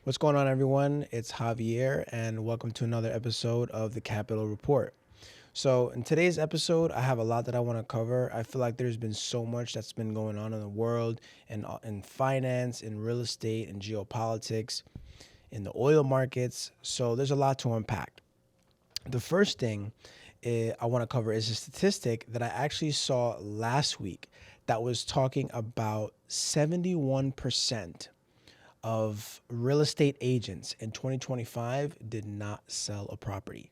What's going on, everyone? It's Javier, and welcome to another episode of the Capital Report. So, in today's episode, I have a lot that I want to cover. I feel like there's been so much that's been going on in the world, and in finance, in real estate, in geopolitics, in the oil markets. So, there's a lot to unpack. The first thing I want to cover is a statistic that I actually saw last week that was talking about 71% of real estate agents in 2025 did not sell a property.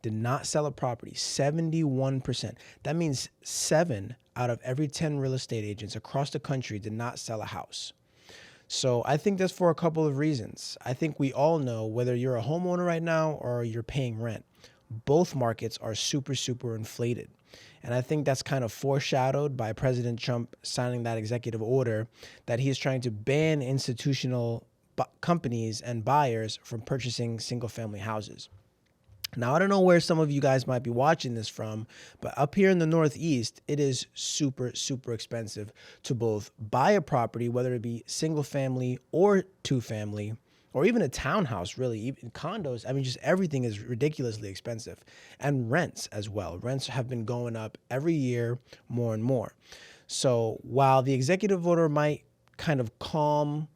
Did not sell a property. 71%. That means 7 out of every 10 real estate agents across the country did not sell a house. So I think that's for a couple of reasons. I think we all know, whether you're a homeowner right now or you're paying rent, both markets are super inflated. And I think that's kind of foreshadowed by President Trump signing that executive order that he is trying to ban institutional companies and buyers from purchasing single family houses. Now, I don't know where some of you guys might be watching this from, but up here in the Northeast, it is super expensive to both buy a property, whether it be single family or two family, or even a townhouse, really, even condos. I mean, just everything is ridiculously expensive. And rents as well. Rents have been going up every year more and more. So while the executive order might kind of calm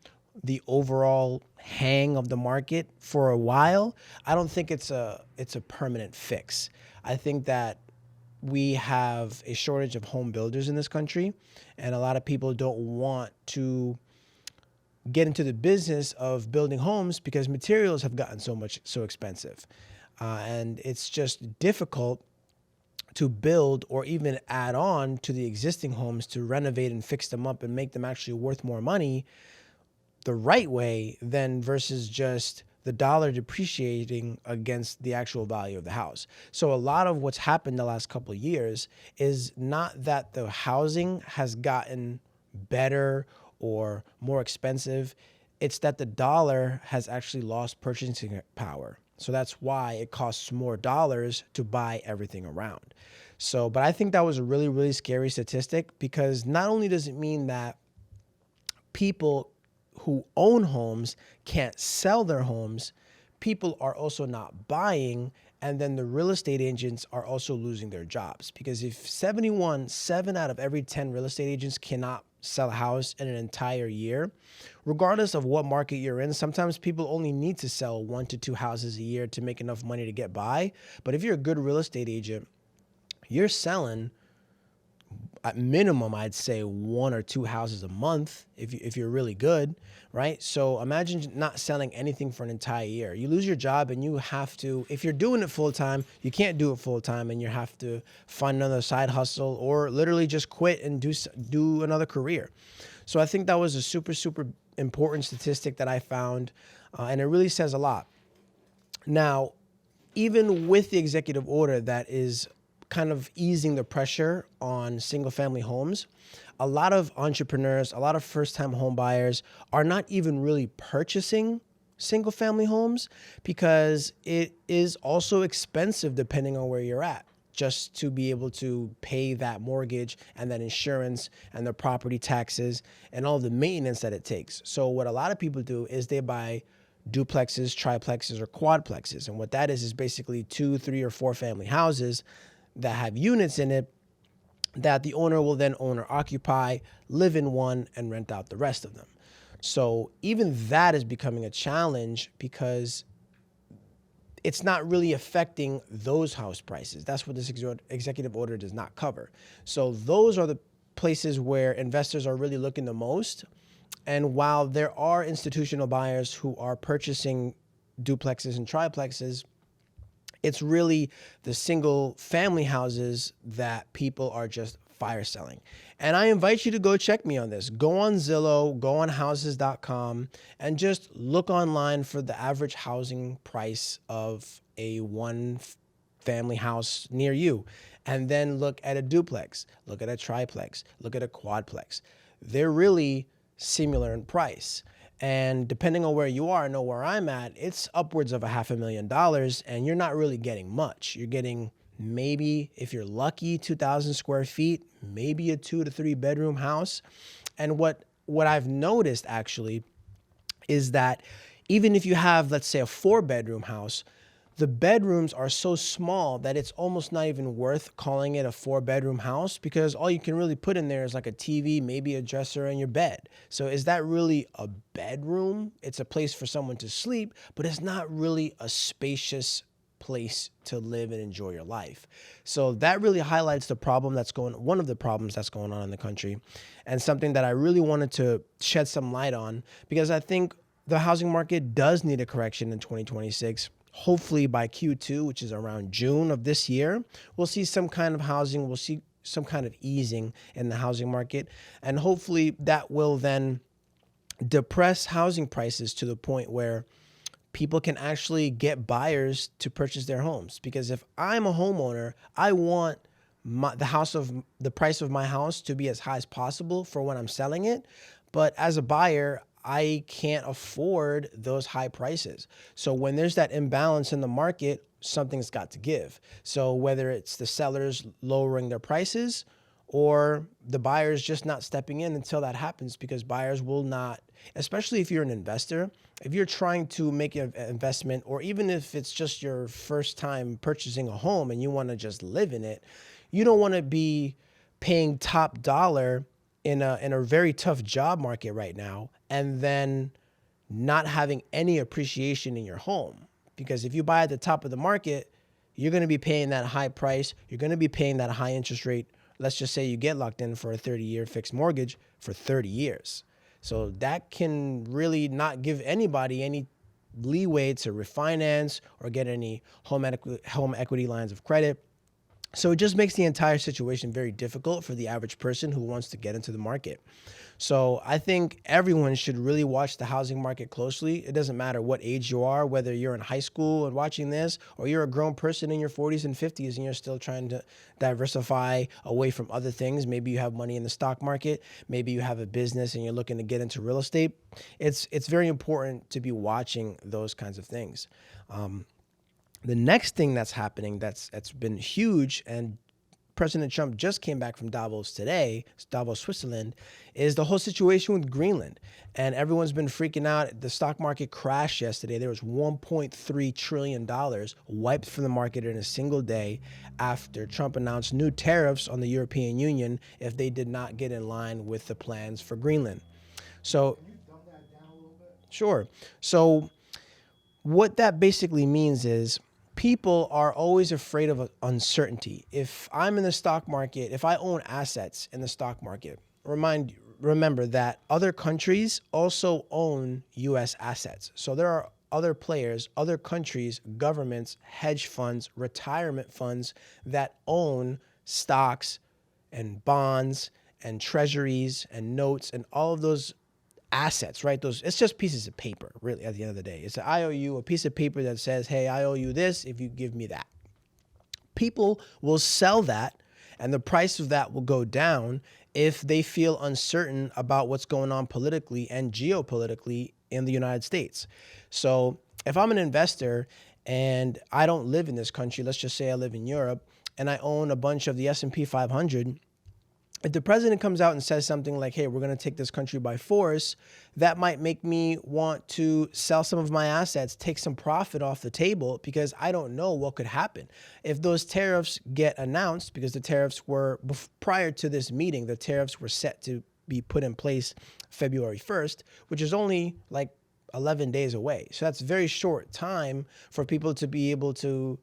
the overall hang of the market for a while, I don't think it's a permanent fix. I think that we have a shortage of home builders in this country, and a lot of people don't want to get into the business of building homes because materials have gotten so expensive. And it's just difficult to build or even add on to the existing homes to renovate and fix them up and make them actually worth more money the right way than versus just the dollar depreciating against the actual value of the house. So a lot of what's happened the last couple of years is not that the housing has gotten better or more expensive. It's that the dollar has actually lost purchasing power. So that's why it costs more dollars to buy everything around. So, but I think that was a really scary statistic, because not only does it mean that people who own homes can't sell their homes, people are also not buying, and then the real estate agents are also losing their jobs. Because if 7 out of every 10 real estate agents cannot sell a house in an entire year, regardless of what market you're in, sometimes people only need to sell 1 to 2 houses a year to make enough money to get by. But if you're a good real estate agent, you're selling at minimum, I'd say 1 or 2 houses a month if you're really good, right? So imagine not selling anything for an entire year. You lose your job, and you have to, if you're doing it full time, you can't do it full time, and you have to find another side hustle or literally just quit and do another career. So I think that was a super important statistic that I found, and it really says a lot. Now, even with the executive order that is kind of easing the pressure on single family homes, a lot of entrepreneurs, a lot of first time home buyers are not even really purchasing single family homes, because it is also expensive depending on where you're at, just to be able to pay that mortgage and that insurance and the property taxes and all the maintenance that it takes. So what a lot of people do is they buy duplexes, triplexes, or quadplexes. And what that is basically 2, 3, or 4 family houses that have units in it that the owner will then own or occupy, live in one, and rent out the rest of them. So even that is becoming a challenge, because it's not really affecting those house prices. That's what this executive order does not cover. So those are the places where investors are really looking the most. And while there are institutional buyers who are purchasing duplexes and triplexes, it's really the single family houses that people are just fire selling. And I invite you to go check me on this. Go on Zillow, go on houses.com, and just look online for the average housing price of a 1 family house near you. And then look at a duplex, look at a triplex, look at a quadplex. They're really similar in price. And depending on where you are, I know where I'm at, it's upwards of $500,000, and you're not really getting much. You're getting maybe, if you're lucky, 2,000 square feet, maybe a 2 to 3 bedroom house. And what I've noticed actually is that even if you have, let's say, a 4-bedroom house, the bedrooms are so small that it's almost not even worth calling it a 4-bedroom house, because all you can really put in there is like a TV, maybe a dresser, and your bed. So is that really a bedroom? It's a place for someone to sleep, but it's not really a spacious place to live and enjoy your life. So that really highlights one of the problems that's going on in the country, and something that I really wanted to shed some light on, because I think the housing market does need a correction in 2026. Hopefully by Q2, which is around June of this year, we'll see some kind of housing, we'll see some kind of easing in the housing market. And hopefully that will then depress housing prices to the point where people can actually get buyers to purchase their homes. Because if I'm a homeowner, I want the price of my house to be as high as possible for when I'm selling it. But as a buyer, I can't afford those high prices. So when there's that imbalance in the market, something's got to give. So whether it's the sellers lowering their prices or the buyers just not stepping in until that happens, because buyers will not, especially if you're an investor, if you're trying to make an investment, or even if it's just your first time purchasing a home and you want to just live in it, you don't want to be paying top dollar in a very tough job market right now, and then not having any appreciation in your home. Because if you buy at the top of the market, you're going to be paying that high price. You're going to be paying that high interest rate. Let's just say you get locked in for a 30-year fixed mortgage for 30 years. So that can really not give anybody any leeway to refinance or get any home equity lines of credit. So it just makes the entire situation very difficult for the average person who wants to get into the market. So I think everyone should really watch the housing market closely. It doesn't matter what age you are, whether you're in high school and watching this, or you're a grown person in your 40s and 50s and you're still trying to diversify away from other things. Maybe you have money in the stock market. Maybe you have a business and you're looking to get into real estate. It's very important to be watching those kinds of things. The next thing that's happening that's been huge, and President Trump just came back from Davos today, Davos, Switzerland, is the whole situation with Greenland. And everyone's been freaking out. The stock market crashed yesterday. There was $1.3 trillion wiped from the market in a single day after Trump announced new tariffs on the European Union if they did not get in line with the plans for Greenland. So, can you dumb that down a little bit? Sure. So what that basically means is people are always afraid of uncertainty. If I'm in the stock market, if I own assets in the stock market, remember that other countries also own U.S. assets. So there are other players, other countries, governments, hedge funds, retirement funds that own stocks and bonds and treasuries and notes and all of those assets, right? It's just pieces of paper, really, at the end of the day. It's an IOU, a piece of paper that says, hey, I owe you this if you give me that. People will sell that, and the price of that will go down if they feel uncertain about what's going on politically and geopolitically in the United States. So if I'm an investor and I don't live in this country, let's just say I live in Europe, and I own a bunch of the S&P 500, if the president comes out and says something like, hey, we're going to take this country by force, that might make me want to sell some of my assets, take some profit off the table, because I don't know what could happen. If those tariffs get announced, because the tariffs were, prior to this meeting, the tariffs were set to be put in place February 1st, which is only like 11 days away. So that's very short time for people to be able to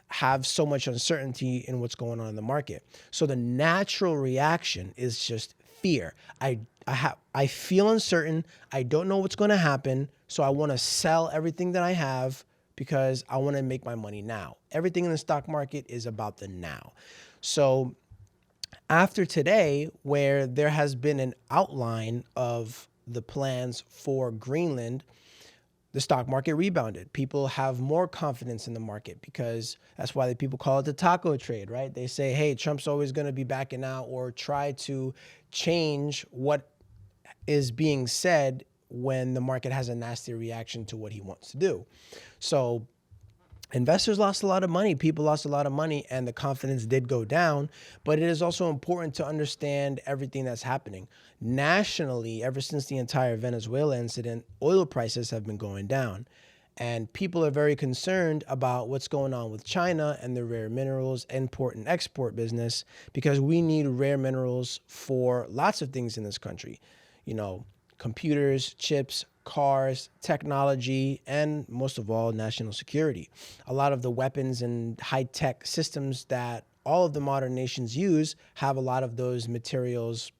have so much uncertainty in what's going on in the market. So the natural reaction is just fear. I feel uncertain. I don't know what's going to happen. So I want to sell everything that I have because I want to make my money now. Everything in the stock market is about the now. So after today, where there has been an outline of the plans for Greenland, the stock market rebounded. People have more confidence in the market, because that's why people call it the taco trade, right? They say, hey, Trump's always going to be backing out, or try to change what is being said when the market has a nasty reaction to what he wants to do. So investors lost a lot of money, people lost a lot of money, and the confidence did go down. But it is also important to understand everything that's happening. Nationally, ever since the entire Venezuela incident, oil prices have been going down. And people are very concerned about what's going on with China and the rare minerals import and export business, because we need rare minerals for lots of things in this country. You know, computers, chips, cars, technology, and most of all, national security. A lot of the weapons and high-tech systems that all of the modern nations use have a lot of those materials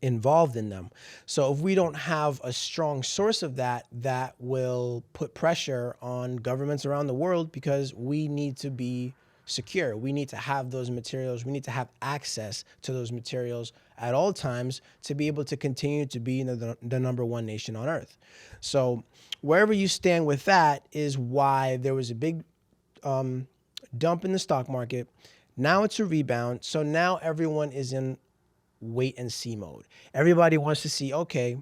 involved in them. So if we don't have a strong source of that, that will put pressure on governments around the world, because we need to be secure. We need to have those materials. We need to have access to those materials at all times to be able to continue to be the number one nation on earth. So wherever you stand with that is why there was a big dump in the stock market. Now it's a rebound. So now everyone is in wait and see mode. Everybody wants to see, okay,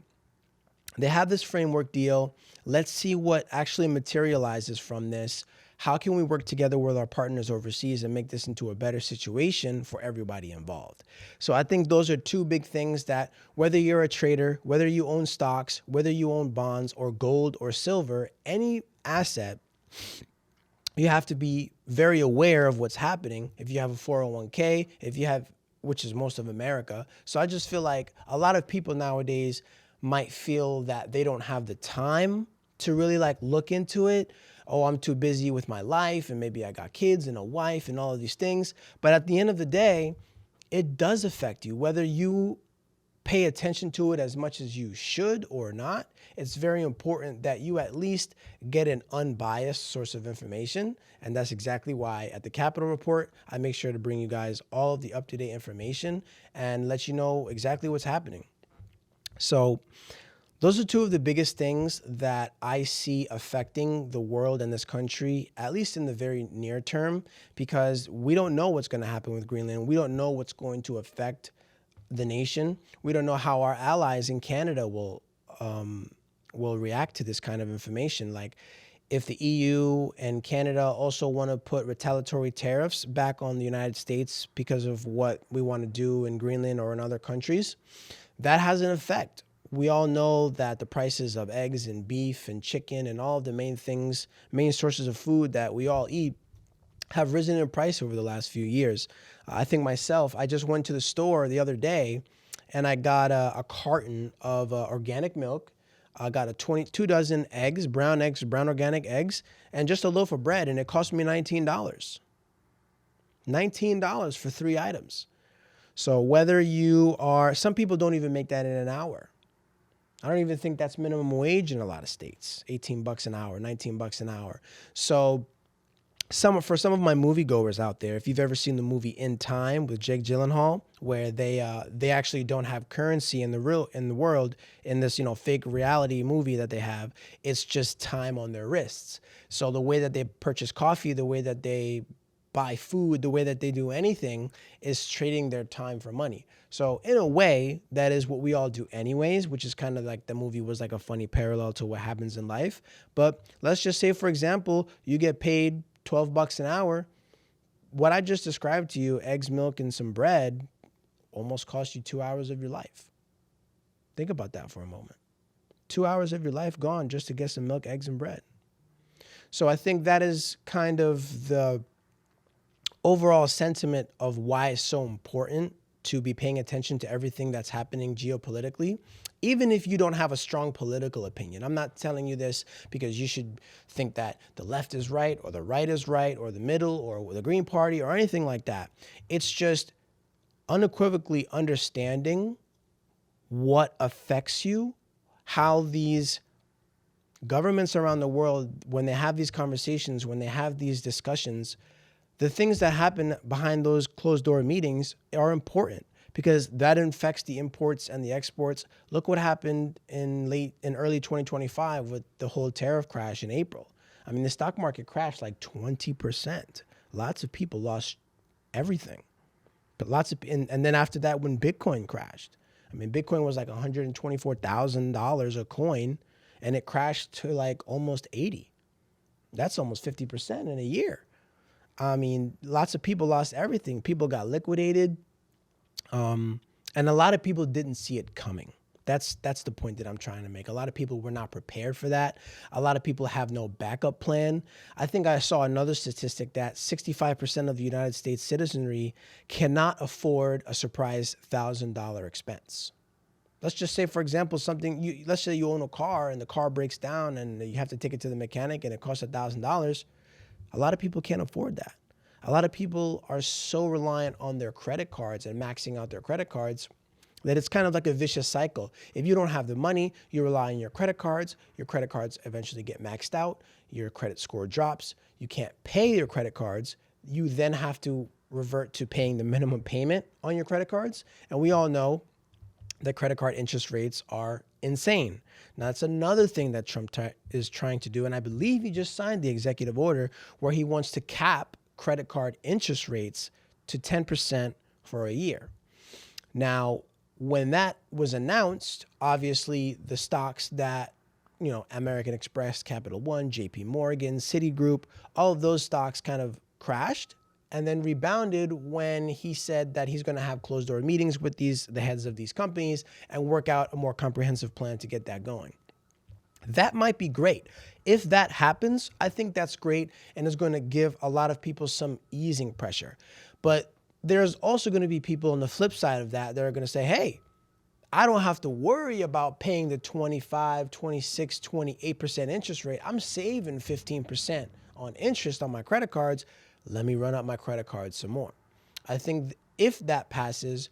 they have this framework deal. Let's see what actually materializes from this. How can we work together with our partners overseas and make this into a better situation for everybody involved? So I think those are two big things that, whether you're a trader, whether you own stocks, whether you own bonds or gold or silver, any asset, you have to be very aware of what's happening. If you have a 401k, if you have, which is most of America. So I just feel like a lot of people nowadays might feel that they don't have the time to really like look into it. Oh, I'm too busy with my life, and maybe I got kids and a wife and all of these things. But at the end of the day, it does affect you, whether you pay attention to it as much as you should or not. It's very important that you at least get an unbiased source of information. And that's exactly why at the Capital Report, I make sure to bring you guys all of the up-to-date information and let you know exactly what's happening. So those are two of the biggest things that I see affecting the world and this country, at least in the very near term, because we don't know what's going to happen with Greenland. We don't know what's going to affect the nation. We don't know how our allies in Canada will react to this kind of information. Like, if the EU and Canada also want to put retaliatory tariffs back on the United States because of what we want to do in Greenland or in other countries, that has an effect. We all know that the prices of eggs and beef and chicken and all of the main sources of food that we all eat have risen in price over the last few years. I think myself, I just went to the store the other day and I got a carton of organic milk. I got 22 dozen eggs, brown organic eggs, and just a loaf of bread, and it cost me $19. $19 for 3 items. So whether you are, some people don't even make that in an hour. I don't even think that's minimum wage in a lot of states. 18 bucks an hour, 19 bucks an hour. So for some of my moviegoers out there, if you've ever seen the movie In Time with Jake Gyllenhaal, where they actually don't have currency in the world in this fake reality movie that they have, it's just time on their wrists. So the way that they purchase coffee, the way that they buy food, the way that they do anything is trading their time for money. So in a way, that is what we all do anyways, which is kind of like the movie was like a funny parallel to what happens in life. But let's just say, for example, you get paid 12 bucks an hour. What I just described to you, eggs, milk, and some bread, almost cost you 2 hours of your life. Think about that for a moment. 2 hours of your life gone just to get some milk, eggs, and bread. So I think that is kind of the overall sentiment of why it's so important to be paying attention to everything that's happening geopolitically, even if you don't have a strong political opinion. I'm not telling you this because you should think that the left is right or the right is right or the middle or the Green Party or anything like that. It's just unequivocally understanding what affects you, how these governments around the world, when they have these conversations, when they have these discussions, the things that happen behind those closed door meetings are important because that affects the imports and the exports. Look what happened in early 2025 with the whole tariff crash in April. I mean, the stock market crashed like 20%. Lots of people lost everything. But and then after that, when Bitcoin crashed, I mean, Bitcoin was like $124,000 a coin and it crashed to like almost 80. That's almost 50% in a year. I mean, lots of people lost everything. People got liquidated. And a lot of people didn't see it coming. That's the point that I'm trying to make. A lot of people were not prepared for that. A lot of people have no backup plan. I think I saw another statistic that 65% of the United States citizenry cannot afford a surprise $1,000 expense. Let's just say, for example, let's say you own a car and the car breaks down and you have to take it to the mechanic and it costs $1,000. A lot of people can't afford that. A lot of people are so reliant on their credit cards and maxing out their credit cards that it's kind of like a vicious cycle. If you don't have the money, you rely on your credit cards eventually get maxed out, your credit score drops, you can't pay your credit cards, you then have to revert to paying the minimum payment on your credit cards. And we all know that credit card interest rates are insane. Now, that's another thing that Trump is trying to do, and I believe he just signed the executive order where he wants to cap credit card interest rates to 10% for a year. Now, when that was announced, obviously the stocks that, American Express, Capital One, JP Morgan, Citigroup, all of those stocks kind of crashed and then rebounded when he said that he's going to have closed door meetings with the heads of these companies and work out a more comprehensive plan to get that going. That might be great. If that happens, I think that's great and is going to give a lot of people some easing pressure. But there's also going to be people on the flip side of that are going to say, hey, I don't have to worry about paying the 25, 26, 28% interest rate. I'm saving 15% on interest on my credit cards. Let me run up my credit cards some more. I think if that passes,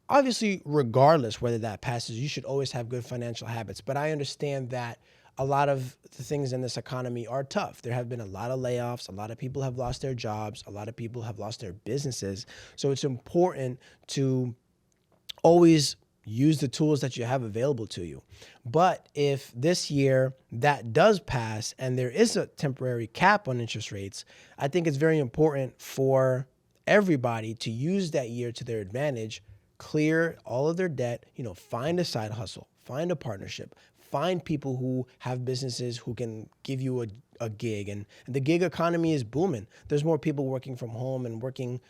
obviously, regardless whether that passes, you should always have good financial habits. But I understand that a lot of the things in this economy are tough. There have been a lot of layoffs. A lot of people have lost their jobs. A lot of people have lost their businesses. So it's important to always use the tools that you have available to you. But if this year that does pass and there is a temporary cap on interest rates, I think it's very important for everybody to use that year to their advantage, clear all of their debt, find a side hustle, find a partnership, find people who have businesses who can give you a gig. And the gig economy is booming. There's more people working from home and working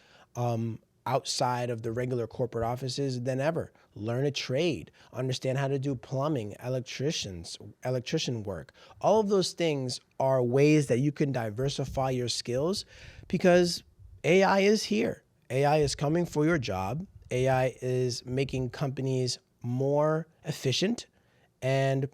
outside of the regular corporate offices than ever. Learn a trade, understand how to do plumbing, electrician work. All of those things are ways that you can diversify your skills because AI is here. AI is coming for your job. AI is making companies more efficient. And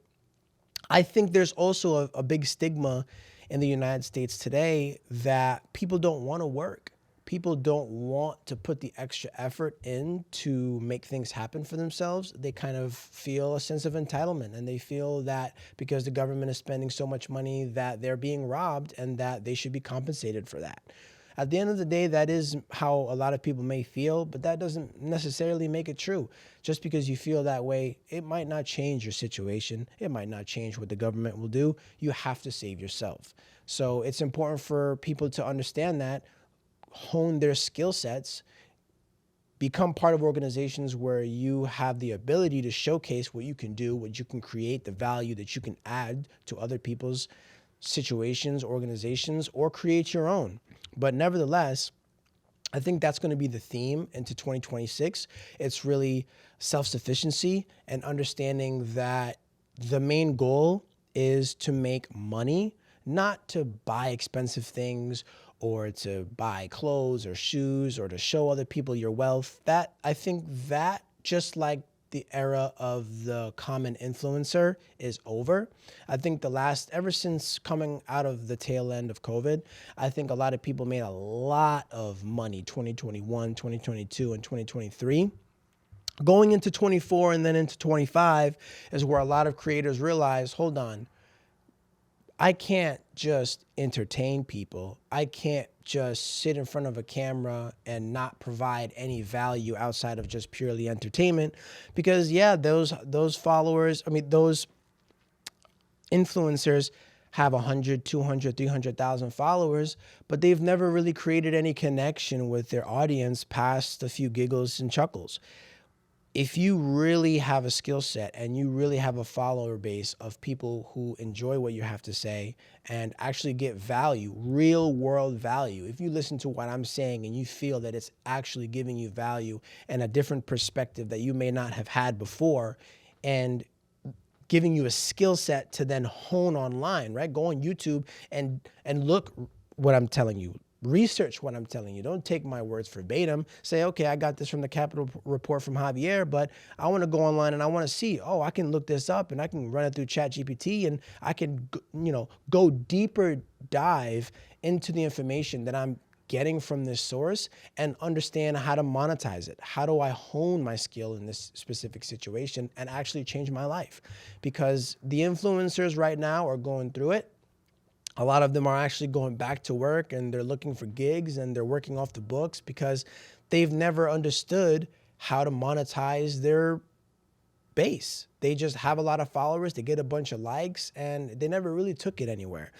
I think there's also a big stigma in the United States today that people don't want to work. People don't want to put the extra effort in to make things happen for themselves. They kind of feel a sense of entitlement, and they feel that because the government is spending so much money that they're being robbed and that they should be compensated for that. At the end of the day, that is how a lot of people may feel, but that doesn't necessarily make it true. Just because you feel that way, it might not change your situation. It might not change what the government will do. You have to save yourself. So it's important for people to understand that, hone their skill sets, become part of organizations where you have the ability to showcase what you can do, what you can create, the value that you can add to other people's situations, organizations, or create your own. But nevertheless, I think that's going to be the theme into 2026. It's really self-sufficiency and understanding that the main goal is to make money, not to buy expensive things or to buy clothes or shoes or to show other people your wealth. I think that just like the era of the common influencer is over. I think ever since coming out of the tail end of COVID, I think a lot of people made a lot of money, 2021, 2022, and 2023. Going into 24 and then into 25 is where a lot of creators realize, hold on, I can't just entertain people. I can't just sit in front of a camera and not provide any value outside of just purely entertainment. Because those followers, those influencers have 100, 200, 300,000 followers, but they've never really created any connection with their audience past a few giggles and chuckles. if you really have a skill set and you really have a follower base of people who enjoy what you have to say and actually get value, real world value, if you listen to what I'm saying and you feel that it's actually giving you value and a different perspective that you may not have had before, and giving you a skill set to then hone online, right? Go on YouTube and look what I'm telling you. Research what I'm telling you. Don't take my words verbatim. Say, okay, I got this from the Capital Report from Javier, but I want to go online and I want to see, oh, I can look this up and I can run it through ChatGPT and I can, go deeper dive into the information that I'm getting from this source and understand how to monetize it. How do I hone my skill in this specific situation and actually change my life? Because the influencers right now are going through it. A lot of them are actually going back to work and they're looking for gigs and they're working off the books because they've never understood how to monetize their base. They just have a lot of followers, they get a bunch of likes, and they never really took it anywhere.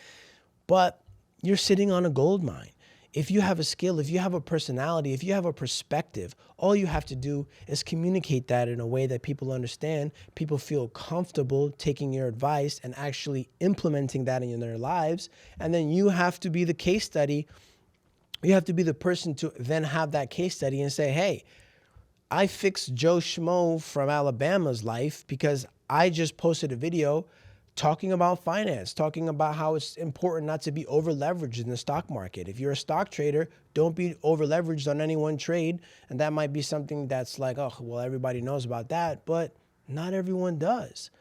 But you're sitting on a gold mine. If you have a skill, if you have a personality, if you have a perspective, all you have to do is communicate that in a way that people understand, people feel comfortable taking your advice and actually implementing that in their lives. And then you have to be the case study. You have to be the person to then have that case study and say, hey, I fixed Joe Schmo from Alabama's life because I just posted a video talking about finance, talking about how it's important not to be over leveraged in the stock market. If you're a stock trader, don't be over leveraged on any one trade. And that might be something that's like, oh, well, everybody knows about that, but not everyone does.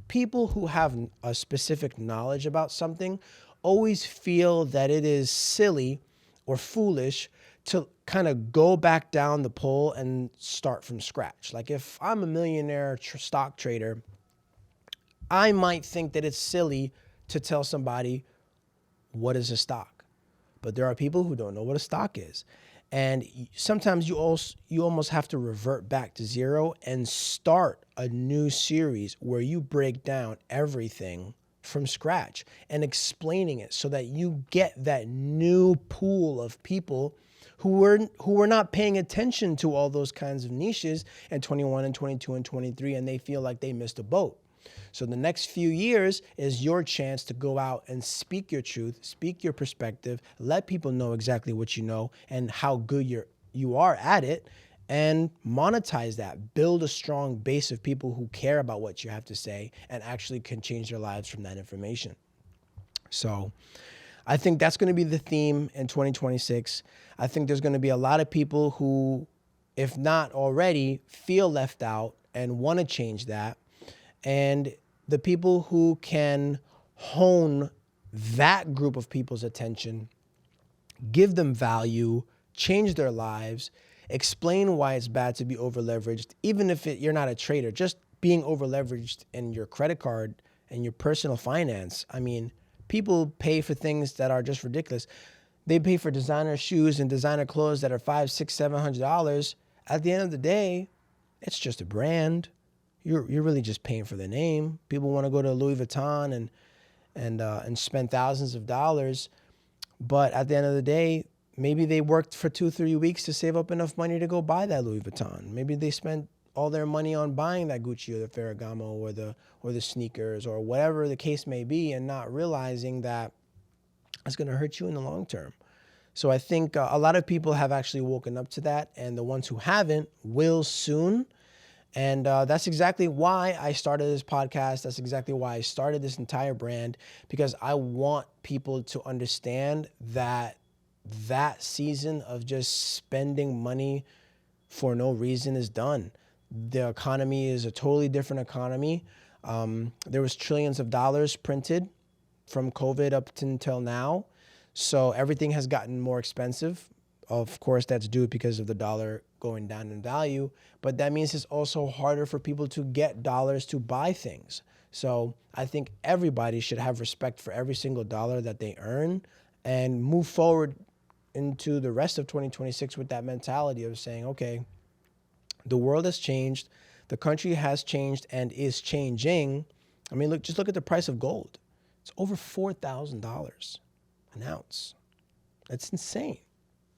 People who have a specific knowledge about something always feel that it is silly or foolish to kind of go back down the pole and start from scratch. Like if I'm a millionaire stock trader, I might think that it's silly to tell somebody what is a stock, but there are people who don't know what a stock is. And sometimes you almost have to revert back to zero and start a new series where you break down everything from scratch and explaining it so that you get that new pool of people who were not paying attention to all those kinds of niches in 21 and 22 and 23, and they feel like they missed a boat. So the next few years is your chance to go out and speak your truth, speak your perspective, let people know exactly what you know and how good you are at it, and monetize that. Build a strong base of people who care about what you have to say and actually can change their lives from that information. So I think that's going to be the theme in 2026. I think there's going to be a lot of people who, if not already, feel left out and want to change that. And the people who can hone that group of people's attention, give them value, change their lives, explain why it's bad to be over leveraged, even if you're not a trader, just being over leveraged in your credit card and your personal finance. I mean, people pay for things that are just ridiculous. They pay for designer shoes and designer clothes that are $500, $600, $700. At the end of the day, it's just a brand. You're really just paying for the name. People want to go to Louis Vuitton and spend thousands of dollars, but at the end of the day, maybe they worked for 2-3 weeks to save up enough money to go buy that Louis Vuitton. Maybe they spent all their money on buying that Gucci or the Ferragamo or the sneakers or whatever the case may be, and not realizing that it's going to hurt you in the long term. So I think a lot of people have actually woken up to that, and the ones who haven't will soon. And that's exactly why I started this podcast. That's exactly why I started this entire brand, because I want people to understand that that season of just spending money for no reason is done. The economy is a totally different economy. There was trillions of dollars printed from COVID up until now. So everything has gotten more expensive. Of course, that's due because of the dollar going down in value, but that means it's also harder for people to get dollars to buy things. So I think everybody should have respect for every single dollar that they earn and move forward into the rest of 2026 with that mentality of saying, okay, the world has changed, the country has changed and is changing. I mean, just look at the price of gold. It's over $4,000 an ounce. That's insane.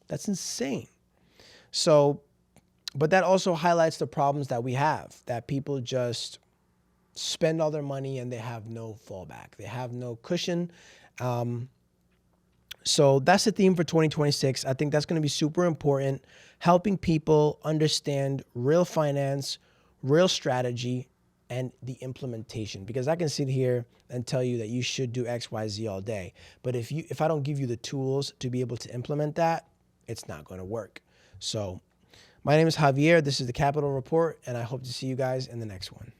That's insane. So But that also highlights the problems that we have, that people just spend all their money and they have no fallback. They have no cushion. So that's the theme for 2026. I think that's going to be super important, helping people understand real finance, real strategy, and the implementation. Because I can sit here and tell you that you should do X, Y, Z all day. But if I don't give you the tools to be able to implement that, it's not going to work. So my name is Javier. This is the Capital Report, and I hope to see you guys in the next one.